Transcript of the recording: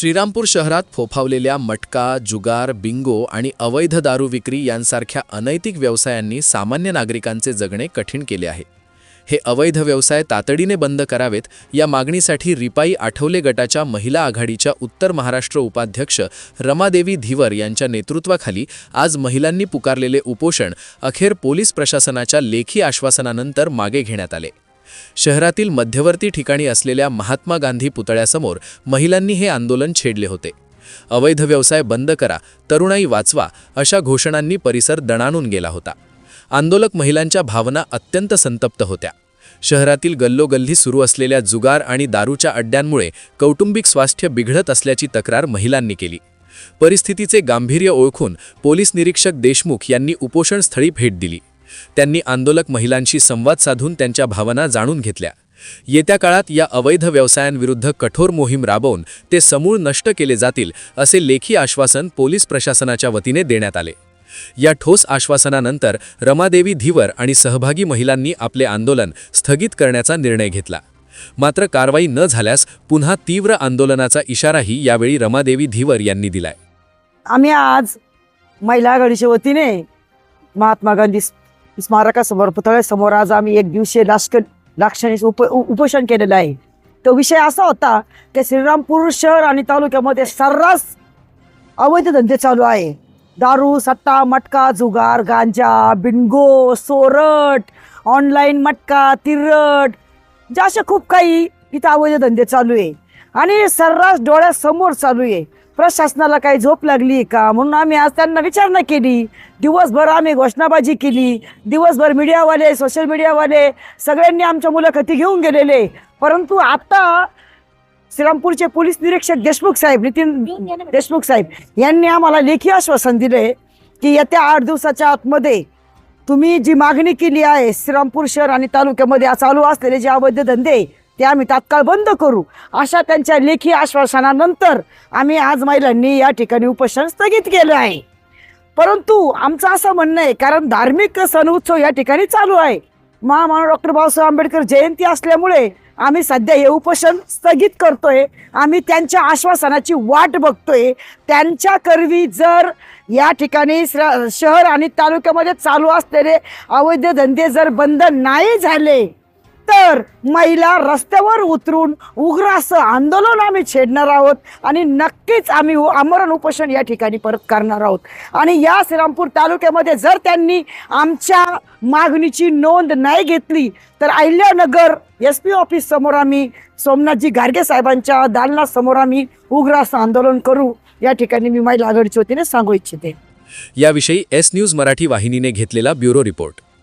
श्रीरामपूर शहरात फोफावलेल्या मटका, जुगार, बिंगो आणि अवैध दारू विक्री यांसारख्या अनैतिक व्यवसायांनी सामान्य नागरिकांचे जगणे कठीण केले आहे. हे अवैध व्यवसाय तातडीने बंद करावेत या मागणीसाठी रिपाई आठवले गटाच्या महिला आघाडीच्या उत्तर महाराष्ट्र उपाध्यक्ष रमादेवी धीवर यांच्या नेतृत्वाखाली आज महिलांनी पुकारलेले उपोषण अखेर पोलीस प्रशासनाच्या लेखी आश्वासनानंतर मागे घेण्यात आले. शहरातील मध्यवर्ती ठिकाणी असलेल्या महात्मा गांधी पुतळ्यासमोर महिलांनी हे आंदोलन छेडले होते. अवैध व्यवसाय बंद करा, तरुणाई वाचवा अशा घोषणांनी परिसर दणाणून गेला होता. आंदोलक महिलांच्या भावना अत्यंत संतप्त होत्या. शहरातील गल्लोगल्ली सुरू असलेल्या जुगार आणि दारूच्या अड्ड्यांमुळे कौटुंबिक स्वास्थ्य बिघडत असल्याची तक्रार महिलांनी केली. परिस्थितीचे गांभीर्य ओळखून पोलीस निरीक्षक देशमुख यांनी उपोषणस्थळी भेट दिली. त्यांनी आंदोलक महिलांशी संवाद साधून त्यांच्या भावना जाणून घेतल्या. येत्या काळात या अवैध व्यवसायांविरुद्ध कठोर मोहीम राबवून ते समूळ नष्ट केले जातील असे लेखी आश्वासन पोलीस प्रशासनाच्या वतीने देण्यात आले. या ठोस आश्वासनानंतर रमादेवी धीवर आणि सहभागी महिलांनी आपले आंदोलन स्थगित करण्याचा निर्णय घेतला. मात्र कारवाई न झाल्यास पुन्हा तीव्र आंदोलनाचा इशाराही यावेळी रमादेवी धीवर यांनी दिलाय. आम्ही आज महिला आघाडीच्या वतीने महात्मा गांधी स्मारकासमोर पुतळ्यासमोर आज आम्ही एक दिवसीय लाक्षणिक उपोषण केलेलं आहे. तो विषय असा होता की श्रीरामपूर शहर आणि तालुक्यामध्ये सर्रास अवैध धंदे चालू आहे. दारू, सट्टा, मटका, जुगार, गांजा, बिंगो, सोरट, ऑनलाईन मटका, तिरट, जे असे खूप काही इथं अवैध धंदे चालू आहे आणि सर्रास डोळ्यासमोर चालू आहे. प्रशासनाला काही झोप लागली का म्हणून आम्ही आज त्यांना विचारणा केली. दिवसभर आम्ही घोषणाबाजी केली. दिवसभर मीडियावाले, सोशल मीडियावाले सगळ्यांनी आमच्या मुलाखती घेऊन गेलेले. परंतु आता श्रीरामपूरचे पोलीस निरीक्षक देशमुख साहेब, नितीन देशमुख साहेब यांनी आम्हाला लेखी आश्वासन दिले की येत्या 8 दिवसाच्या आतमध्ये तुम्ही जी मागणी केली आहे श्रीरामपूर शहर आणि तालुक्यामध्ये चालू असलेले जे अवैध धंदे ते आम्ही तात्काळ बंद करू. अशा त्यांच्या लेखी आश्वासनानंतर आम्ही आज महिलांनी या ठिकाणी उपोषण स्थगित केलं आहे. परंतु आमचं असं म्हणणं आहे, कारण धार्मिक सण उत्सव या ठिकाणी चालू आहे. महामानव डॉक्टर बाबासाहेब आंबेडकर जयंती असल्यामुळे आम्ही सध्या हे उपोषण स्थगित करतोय. आम्ही त्यांच्या आश्वासनाची वाट बघतोय. त्यांच्या करवी जर या ठिकाणी शहर आणि तालुक्यामध्ये चालू असलेले अवैध धंदे जर बंद नाही झाले तर महिला रस्त्यावर उतरून उग्र असं आंदोलन आम्ही छेडणार आहोत आणि नक्कीच आम्ही आमरण उपोषण या ठिकाणी परत करणार आहोत. आणि या श्रीरामपूर तालुक्यामध्ये जर त्यांनी आमच्या मागणीची नोंद नाही घेतली तर अहिल्यानगर SP ऑफिस समोर आम्ही सोमनाथजी गार्गे साहेबांच्या दालनासमोर आम्ही उग्र असं आंदोलन करू. या ठिकाणी मी महिला आघाडीच्या वतीने सांगू इच्छिते. याविषयी S न्यूज मराठी वाहिनीने घेतलेला ब्युरो रिपोर्ट.